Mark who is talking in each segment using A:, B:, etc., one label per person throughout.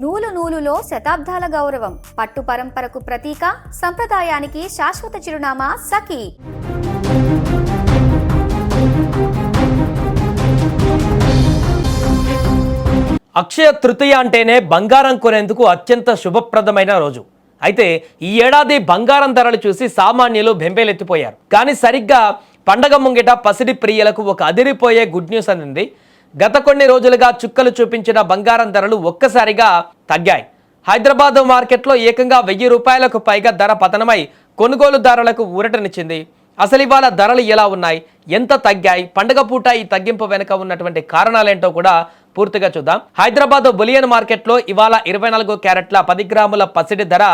A: నూలు నూలులో శతాబ్దాల గౌరవం, పట్టు పరంపరకు ప్రతీక, సంప్రదాయానికి శాశ్వత చిరునామా సఖీ.
B: అక్షయ తృతీయ అంటేనే బంగారం కొనేందుకు అత్యంత శుభప్రదమైన రోజు. అయితే ఈ ఏడాది బంగారం ధరలు చూసి సామాన్యులు బెంబేలెత్తిపోయారు. కానీ సరిగ్గా పండగ ముంగిట పసిడి ప్రియులకు ఒక అదిరిపోయే గుడ్ న్యూస్ అందింది. గత కొన్ని రోజులుగా చుక్కలు చూపించిన బంగారం ధరలు ఒక్కసారిగా తగ్గాయి. హైదరాబాద్ మార్కెట్లో ఏకంగా 1000 రూపాయలకు పైగా ధర పతనమై కొనుగోలుదారులకు ఊరటనిచ్చింది. అసలు ఇవాళ ధరలు ఎలా ఉన్నాయి, ఎంత తగ్గాయి, పండుగ పూట ఈ తగ్గింపు వెనుక ఉన్నటువంటి కారణాలేంటో కూడా పూర్తిగా చూద్దాం. హైదరాబాద్ బులియన్ మార్కెట్లో ఇవాళ 24 క్యారెట్ల 10 గ్రాముల పసిడి ధర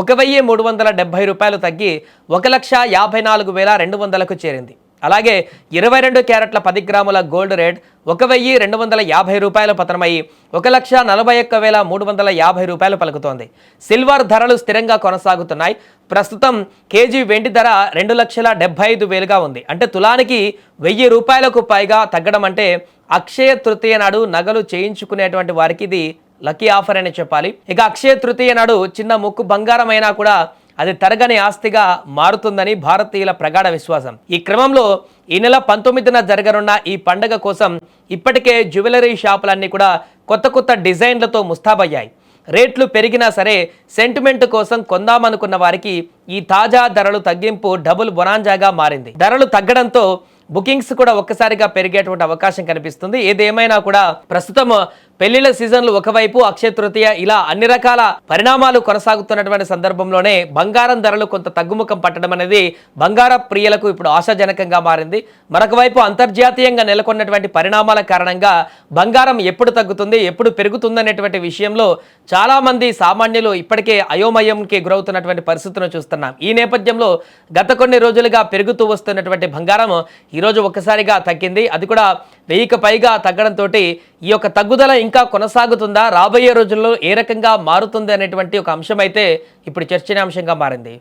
B: 1370 రూపాయలు తగ్గి 1,54,200కు చేరింది. అలాగే 22 క్యారెట్ల 10 గ్రాముల గోల్డ్ రేట్ 1,250 రూపాయలు పతనమై 1,41,350 రూపాయలు పలుకుతోంది. సిల్వర్ ధరలు స్థిరంగా కొనసాగుతున్నాయి. ప్రస్తుతం కేజీ వెండి ధర 2,75,000గా ఉంది. అంటే తులానికి 1000 రూపాయలకు పైగా తగ్గడం అంటే అక్షయ తృతీయ నాడు నగలు చేయించుకునేటువంటి వారికి ఇది లక్కీ ఆఫర్ అని చెప్పాలి. ఇక అక్షయ తృతీయ నాడు చిన్న ముక్కు బంగారం అయినా కూడా అది తరగని ఆస్తిగా మారుతుందని భారతీయుల ప్రగాఢ విశ్వాసం. ఈ క్రమంలో ఈ నెల 19న జరగనున్న ఈ పండుగ కోసం ఇప్పటికే జ్యువెలరీ షాపులన్నీ కూడా కొత్త కొత్త డిజైన్లతో ముస్తాబయ్యాయి. రేట్లు పెరిగినా సరే సెంటిమెంట్ కోసం కొందామనుకున్న వారికి ఈ తాజా ధరలు తగ్గింపు డబుల్ బొనాంజాగా మారింది. ధరలు తగ్గడంతో బుకింగ్స్ కూడా ఒక్కసారిగా పెరిగేటువంటి అవకాశం కనిపిస్తుంది. ఏదేమైనా కూడా ప్రస్తుతం పెళ్లిళ్ల సీజన్లు ఒకవైపు, అక్షయ తృతీయ, ఇలా అన్ని రకాల పరిణామాలు కొనసాగుతున్నటువంటి సందర్భంలోనే బంగారం ధరలు కొంత తగ్గుముఖం పట్టడం అనేది బంగార ప్రియులకు ఇప్పుడు ఆశాజనకంగా మారింది. మరొక వైపు అంతర్జాతీయంగా నెలకొన్నటువంటి పరిణామాల కారణంగా బంగారం ఎప్పుడు తగ్గుతుంది, ఎప్పుడు పెరుగుతుందనేటువంటి విషయంలో చాలా మంది సామాన్యులు ఇప్పటికే అయోమయంకి గురవుతున్నటువంటి పరిస్థితులను చూస్తున్నాం. ఈ నేపథ్యంలో గత కొన్ని రోజులుగా పెరుగుతూ వస్తున్నటువంటి బంగారం ఈరోజు ఒక్కసారిగా తగ్గింది. అది కూడా 1000కి పైగా తగ్గడంతో ఈ యొక్క తగ్గుదల ఇంకా కొనసాగుతుందా, రాబోయే రోజుల్లో ఏ రకంగా మారుతుంది అనేటువంటి ఒక అంశం అయితే ఇప్పుడు చర్చనీయాంశంగా మారింది.